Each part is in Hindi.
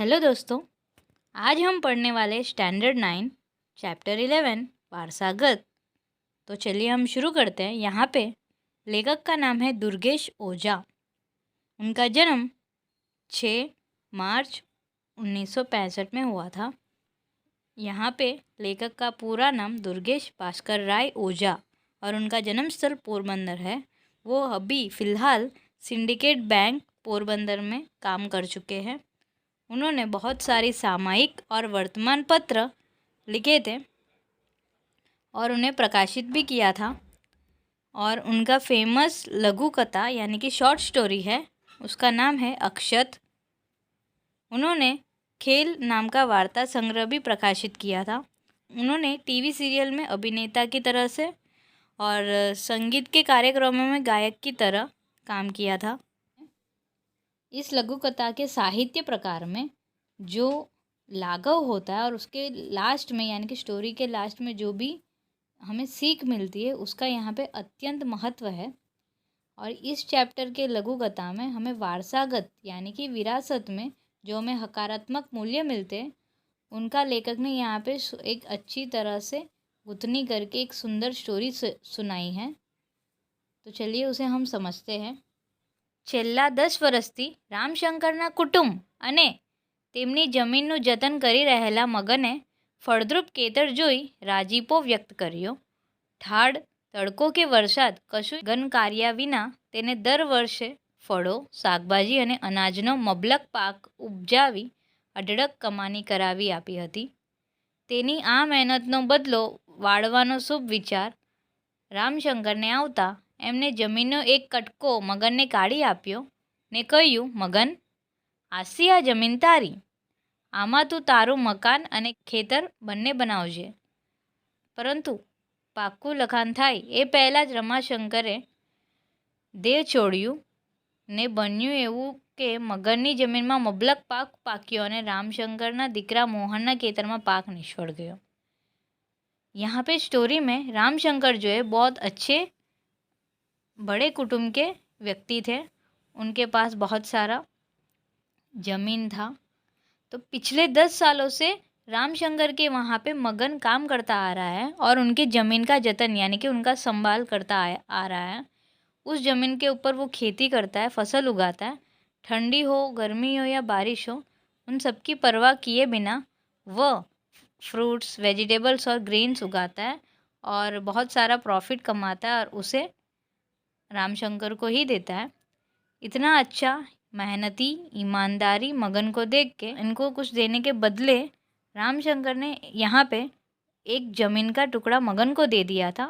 हेलो दोस्तों। आज हम पढ़ने वाले स्टैंडर्ड 9 चैप्टर 11 वारसागत। तो चलिए हम शुरू करते हैं। यहाँ पे लेखक का नाम है दुर्गेश ओझा। उनका जन्म 6 मार्च 1965 में हुआ था। यहाँ पे लेखक का पूरा नाम दुर्गेश भास्कर राय ओझा और उनका जन्म स्थल पोरबंदर है। वो अभी फ़िलहाल सिंडिकेट बैंक पोरबंदर में काम कर चुके हैं। उन्होंने बहुत सारी सामयिक और वर्तमान पत्र लिखे थे और उन्हें प्रकाशित भी किया था। और उनका फेमस लघु कथा यानी कि शॉर्ट स्टोरी है, उसका नाम है अक्षत। उन्होंने खेल नाम का वार्ता संग्रह भी प्रकाशित किया था। उन्होंने टीवी सीरियल में अभिनेता की तरह से और संगीत के कार्यक्रमों में गायक की तरह काम किया था। इस लघु कथा के साहित्य प्रकार में जो लाघव होता है और उसके लास्ट में यानी कि स्टोरी के लास्ट में जो भी हमें सीख मिलती है उसका यहाँ पे अत्यंत महत्व है। और इस चैप्टर के लघु कथा में हमें वारसागत यानी कि विरासत में जो हमें हकारात्मक मूल्य मिलते हैं उनका लेखक ने यहाँ पे एक अच्छी तरह से गुथनी करके एक सुंदर स्टोरी सुनाई है। तो चलिए उसे हम समझते हैं। છેલ્લા 10 વર્ષથી રામશંકરના કુટુંબ અને તેમની જમીનનું જતન કરી રહેલા મગને ફળદ્રુપ ખેતર જોઈ રાજીપો વ્યક્ત કર્યો. ઠાડ, તડકો કે વરસાદ કશું ગનકાર્યા વિના તેને દર વર્ષે ફળો, શાકભાજી અને અનાજનો મબલક પાક ઉપજાવી અઢળક કમાણી કરાવી આપી હતી. તેની આ મહેનતનો બદલો વાળવાનો શુભ વિચાર રામશંકરને આવતા એમને જમીનનો એક કટકો મગનને કાઢી આપ્યો ને કહ્યું, મગન, આસી આ જમીન તારી. આમાં તું તારું મકાન અને ખેતર બંને બનાવજે. પરંતુ પાક્કું લખાણ થાય એ પહેલાં જ રમાશંકરે દેહ છોડ્યું ને બન્યું એવું કે મગનની જમીનમાં મબલક પાક પાક્યો અને રામશંકરના દીકરા મોહનના ખેતરમાં પાક નિષ્ફળ ગયો. यहाँ पे स्टोरी में रामशंकर जो है बहुत अच्छे बड़े कुटुंब के व्यक्ति थे। उनके पास बहुत सारा ज़मीन था। तो पिछले 10 सालों से रामशंकर के वहाँ पे मगन काम करता आ रहा है और उनकी ज़मीन का जतन यानी कि उनका संभाल करता आ रहा है। उस ज़मीन के ऊपर वो खेती करता है, फसल उगाता है। ठंडी हो, गर्मी हो या बारिश हो, उन सब की परवाह किए बिना वह फ्रूट्स, वेजिटेबल्स और ग्रेन्स उगाता है और बहुत सारा प्रॉफिट कमाता है और उसे रामशंकर को ही देता है। इतना अच्छा मेहनती ईमानदारी मगन को देख के इनको कुछ देने के बदले रामशंकर ने यहाँ पे एक ज़मीन का टुकड़ा मगन को दे दिया था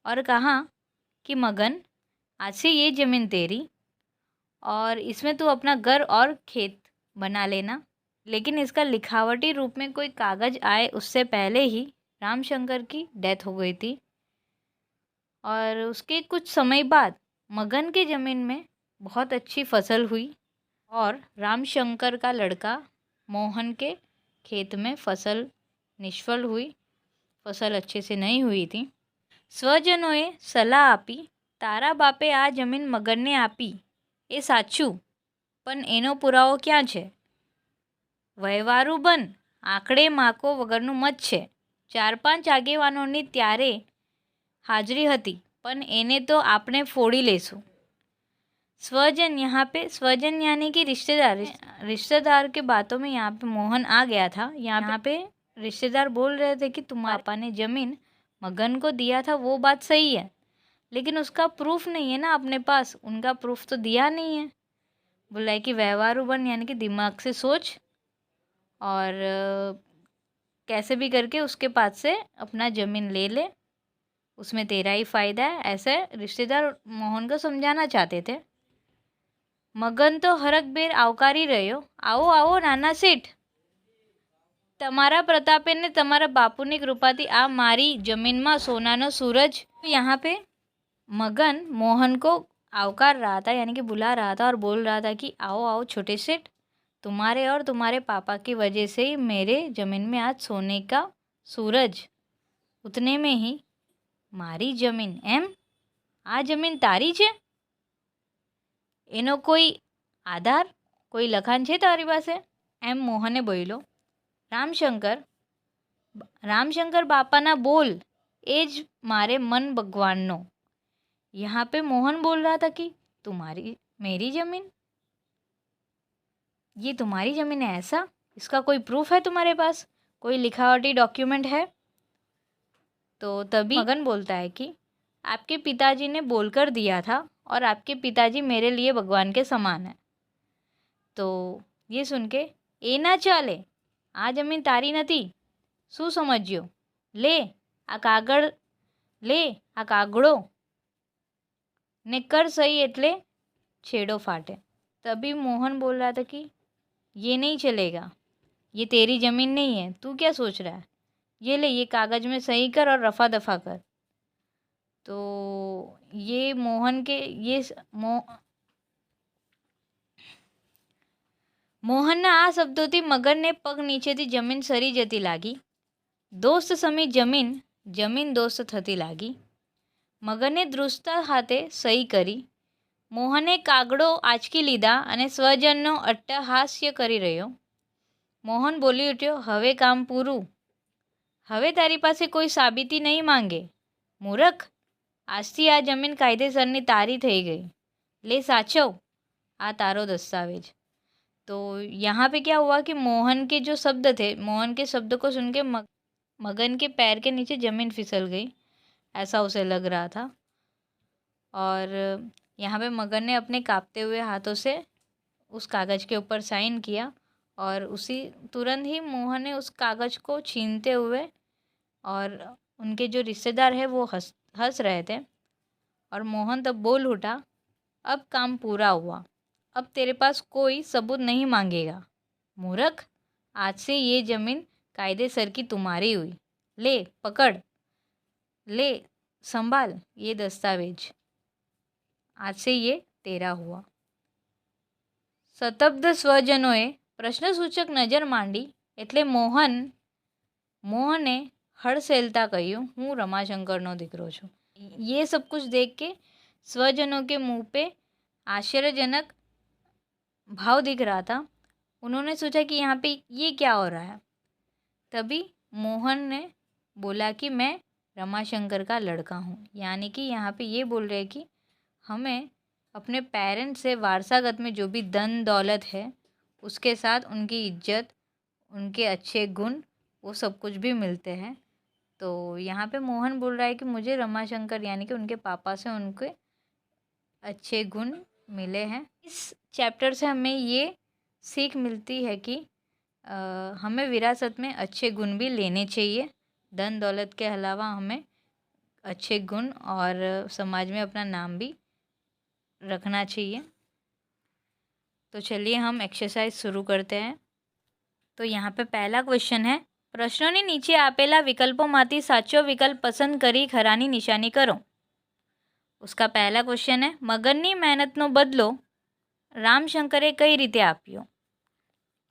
और कहा कि मगन, आज से ये ज़मीन तेरी और इसमें तू अपना घर और खेत बना लेना। लेकिन इसका लिखावटी रूप में कोई कागज़ आए उससे पहले ही रामशंकर की डेथ हो गई थी। और उसके कुछ समय बाद मगन के ज़मीन में बहुत अच्छी फसल हुई और रामशंकर का लड़का मोहन के खेत में फसल निष्फल हुई, फसल अच्छे से नहीं हुई थी। સ્વજનોએ સલાહ આપી, તારા બાપે આ જમીન મગનને આપી એ સાચું, પણ એનો પુરાવો ક્યાં છે? વહેવારું બન, આંકડે માકો વગરનું મત છે. 4-5 આગેવાનોની ત્યારે હાજરી હતી, પણ એને તો આપણે ફોડી લેશું. स्वजन, यहाँ पे स्वजन यानी कि रिश्तेदार। रिश्तेदार के बातों में यहाँ पे मोहन आ गया था। यहाँ पे रिश्तेदार बोल रहे थे कि तुम्हारे पापा ने ज़मीन मगन को दिया था, वो बात सही है, लेकिन उसका प्रूफ नहीं है ना अपने पास, उनका प्रूफ तो दिया नहीं है। बोला है कि व्यवहारू बन यानी कि दिमाग से सोच और कैसे भी करके उसके पास से अपना ज़मीन ले ले, उसमें तेरा ही फ़ायदा है। ऐसे रिश्तेदार मोहन को समझाना चाहते थे। મગન તો હરખભેર આવકારી રહ્યો, આવો આવો નાના શેઠ, તમારા પ્રતાપે ને તમારા બાપુની કૃપાથી આ મારી જમીનમાં સોનાનો सूरज। यहाँ पे मगन मोहन को आवकार रहा था यानी कि बुला रहा था और बोल रहा था कि आओ आओ छोटे सेठ, तुम्हारे और तुम्हारे पापा की वजह से ही मेरे ज़मीन में आज सोने का सूरज। उतने में ही मारी ज़मीन एम, आ ज़मीन तारी छे? એનો કોઈ આધાર, કોઈ લખાણ છે તારી પાસે? એમ મોહને બોલ્યો. रामशंकर बापाना बोल ए ज मारे मन भगवाननो. यहाँ पे मोहन बोल रहा था कि मेरी ज़मीन, ये तुम्हारी ज़मीन है ऐसा? इसका कोई प्रूफ है तुम्हारे पास? कोई लिखावटी डॉक्यूमेंट है? तो तभी मगन बोलता है कि आपके पिताजी ने बोलकर दिया था और आपके पिताजी मेरे लिए भगवान के समान है. तो ये सुन के ए ना चाले, आ जमीन तारी नथी, શું સમજ્યો? લે આ કાગળો ને કર સही એટલે छेड़ो फाटे. तभी मोहन बोल रहा था कि ये नहीं चलेगा, ये तेरी ज़मीन नहीं है, तू क्या सोच रहा है? ये ले, ये कागज़ में सही कर और रफ़ा दफ़ा कर. तो ये मोहन के મોહનના આ શબ્દોથી મગરને પગ નીચેથી જમીન સરી જતી લાગી. દોસ્ત સમી જમીન દોસ્ત થતી લાગી. મગરને ધ્રુજતા હાથે સહી કરી. મોહને કાગડો આંચકી લીધા અને સ્વજનનો અટ્ટહાસ્ય કરી રહ્યો. મોહન બોલી ઉઠ્યો, હવે કામ પૂરું. હવે તારી પાસે કોઈ સાબિતી નહીં માંગે. મૂરખ, આજથી આ જમીન કાયદેસરની તારી થઈ ગઈ. લે સાચવ, આ તારો દસ્તાવેજ. तो यहाँ पे क्या हुआ कि मोहन के जो शब्द थे, मोहन के शब्द को सुन के मगन के पैर के नीचे ज़मीन फिसल गई, ऐसा उसे लग रहा था. और यहाँ पे मगन ने अपने कांपते हुए हाथों से उस कागज़ के ऊपर साइन किया और उसी तुरंत ही मोहन ने उस कागज़ को छीनते हुए, और उनके जो रिश्तेदार हैं वो हंस रहे थे. और मोहन तब बोल उठा, अब काम पूरा हुआ, अब तेरे पास कोई सबूत नहीं मांगेगा. मूर्ख, आज से ये ज़मीन कायदेसर की तुम्हारी हुई. ले पकड़, ले संभाल ये दस्तावेज, आज से ये तेरा हुआ. સતબ્ધ સ્વજનોએ પ્રશ્નસૂચક નજર માંડી એટલે મોહને હડસેલતા કહ્યું, હું રમાશંકરનો દીકરો છું. ये सब कुछ देख के स्वजनों के मुंह पे आश्चर्यजनक भाव दिख रहा था. उन्होंने सोचा कि यहाँ पे ये क्या हो रहा है. तभी मोहन ने बोला कि मैं रमाशंकर का लड़का हूँ. यानी कि यहाँ पे ये बोल रहे हैं कि हमें अपने पेरेंट्स से वारसागत में जो भी धन दौलत है उसके साथ उनकी इज्जत, उनके अच्छे गुण, वो सब कुछ भी मिलते हैं. तो यहाँ पे मोहन बोल रहा है कि मुझे रमाशंकर यानी कि उनके पापा से उनके अच्छे गुण मिले हैं. इस चैप्टर से हमें ये सीख मिलती है कि हमें विरासत में अच्छे गुण भी लेने चाहिए. धन दौलत के अलावा हमें अच्छे गुण और समाज में अपना नाम भी रखना चाहिए. तो चलिए हम एक्सरसाइज शुरू करते हैं. तो यहाँ पे पहला क्वेश्चन है, प्रश्नों नीचे आपेला विकल्पोमांथी साचो विकल्प पसंद करी खरानी निशानी करो. उसका पहला क्वेश्चन है, मगननी मेहनतनो बदलो रामशंकरे कई रीते आप्यो?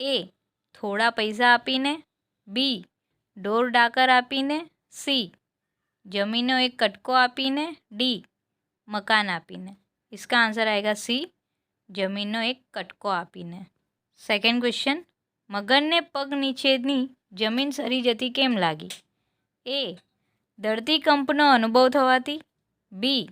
ए, थोड़ा पैसा आपीने, बी, ढोर डाकर आपीने, सी, जमीनो एक कटको आपीने, डी, मकान आपीने. इसका आंसर आएगा सी, जमीनो एक कटको आपीने. सेकंड क्वेश्चन, मगनने पग नीचेनी जमीन सरी जती केम लागी? ए, धरतीकंपनो अनुभव थवाथी, बी,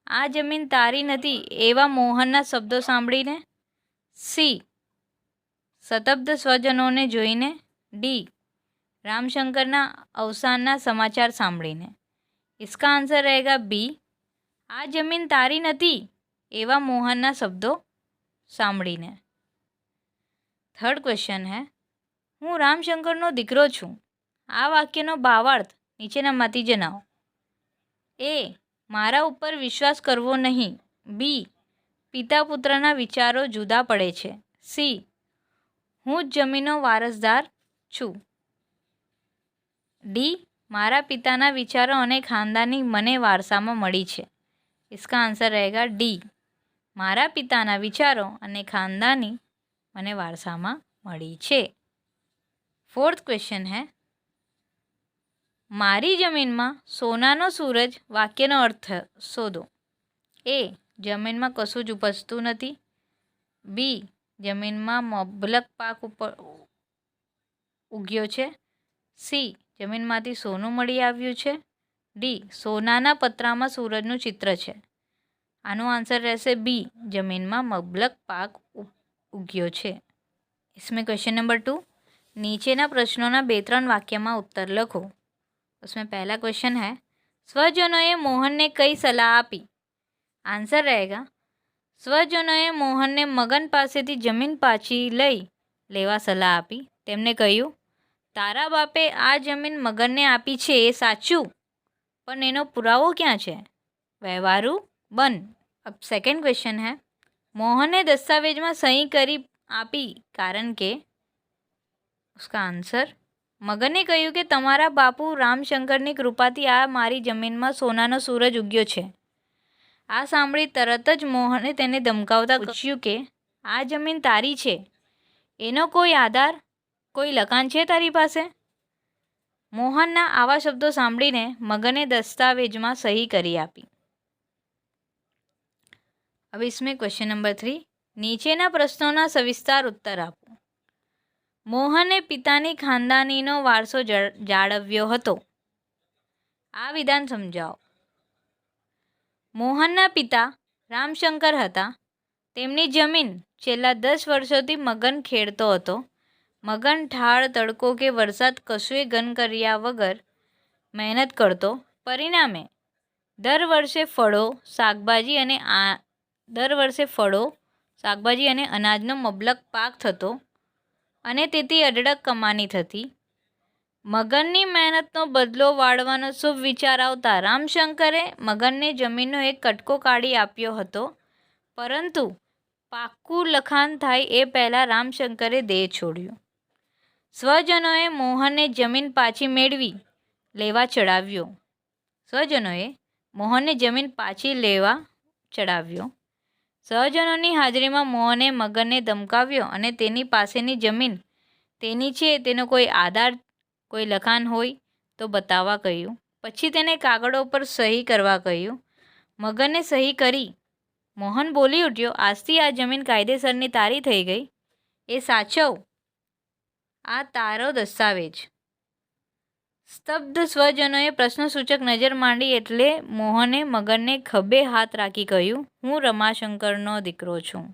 आ जमीन तारी नथी एवा मोहनना शब्दों सांभळीने, सी, सतब्ध स्वजनोने जोईने, डी, रामशंकरना अवसानना समाचार सांभळीने. इसका आंसर रहेगा बी, आ जमीन तारी नथी एवा मोहनना शब्दों सांभळीने. थर्ड क्वेश्चन है, हूँ रामशंकरनो दीकरो छूँ. आ वाक्यनो भावार्थ नीचेनामांथी जणावो. ए, मारा उपर विश्वास करवो नहीं. बी, पिता पुत्रना विचारो जुदा पड़े छे. सी, हूँ ज जमीनो वारसदार छूँ. डी, मारा पिताना विचारो अने खानदानी मने वारसामां मळी छे. इसका आंसर रहेगा डी, मारा पिताना विचारो अने खानदानी मने वारसामां मळी छे. फोर्थ क्वेश्चन है, मारी जमीन में सोनानो सूरज वाक्यनो अर्थ शोधो. ए, जमीन में कशुं ज उपजतुं नथी. बी, જમીનમાં મબલક પાક ઉગ્યો છે. સી, જમીનમાંથી સોનું મળી આવ્યું છે. ડી, સોનાના પતરામાં સૂરજનું ચિત્ર છે. આનો આન્સર રહેશે બી, જમીનમાં મબલક પાક ઉગ્યો છે. इसमें क्वेश्चन नंबर 2, नीचेना प्रश्नों 2-3 वाक्य में उत्तर लखो. उसमें पहला क्वेश्चन है, स्वजनों मोहन ने कई सलाह आपी. आंसर रहेगा, स्वजनों मोहन ने मगन पासेथी जमीन पाछी लई लेवा सलाह आपी. तेमने कह्युं, तारा बापे आ जमीन मगनने आपी छे ए साचुं, पण एनो पुरावो क्यां छे? व्यवहारू बन. अब सेकंड क्वेश्चन है, मोहने दस्तावेज में सही करी आपी कारण के. उसका आंसर, मगने કહ્યું કે તમારા બાપુ રામશંકરની કૃપાથી આ મારી જમીનમાં સોનાનો સૂરજ ઉગ્યો છે. આ સાંભળી તરત જ મોહને તેને ધમકાવતા પૂછ્યું કે આ જમીન તારી છે, એનો કોઈ આધાર, કોઈ લખાણ છે તારી પાસે? મોહનના આવા શબ્દો સાંભળીને મગને દસ્તાવેજમાં સહી કરી આપી. अब इसमें क्वेश्चन नंबर 3, નીચેના પ્રશ્નોના સવિસ્તાર ઉત્તર આપો. મોહને પિતાની ખાનદાનીનો વારસો જાળવ્યો હતો. આ વિધાન સમજાવો. મોહનના પિતા રામશંકર હતા. તેમની જમીન છેલ્લા 10 વર્ષોથી મગન ખેડતો હતો. મગન ઠાળ, તડકો કે વરસાદ કશુંય ગન કર્યા વગર મહેનત કરતો. પરિણામે દર વર્ષે ફળો, શાકભાજી અને અનાજનો મબલક પાક થતો અને તેથી અઢળક કમાણી થતી. મગનની મહેનતનો બદલો વાળવાનો શુભ વિચાર આવતા રામશંકરે મગનને જમીનનો એક કટકો કાઢી આપ્યો હતો. પરંતુ પાક્કું લખાણ થાય એ પહેલાં રામશંકરે દેહ છોડ્યો. સ્વજનોએ મોહનને જમીન પાછી મેળવી લેવા ચડાવ્યો. સહજનોની હાજરીમાં મોહને મગનને ધમકાવ્યો અને તેની પાસેની જમીન તેની છે તેનો કોઈ આધાર, કોઈ લખાણ હોય તો બતાવવા કહ્યું. પછી તેને કાગળો પર સહી કરવા કહ્યું. મગને સહી કરી. મોહન બોલી ઉઠ્યો, આજથી આ જમીન કાયદેસરની તારી થઈ ગઈ. એ સાચવ, આ તારો દસ્તાવેજ. સ્તબ્ધ સ્વજનોએ પ્રશ્નસૂચક નજર માંડી એટલે મોહને મગનને ખભે હાથ રાખી કહ્યું, હું રમાશંકરનો દીકરો છું.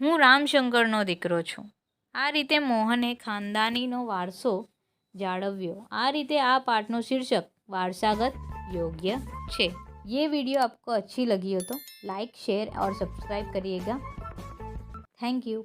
હું રામશંકરનો દીકરો છું. આ રીતે મોહને ખાનદાનીનો વારસો જાળવ્યો. આ રીતે આ પાઠનું શીર્ષક वारसागत योग्य छे. ये वीडियो आपको अच्छी लगी हो तो लाइक, शेयर और सब्सक्राइब करिएगा. Thank you.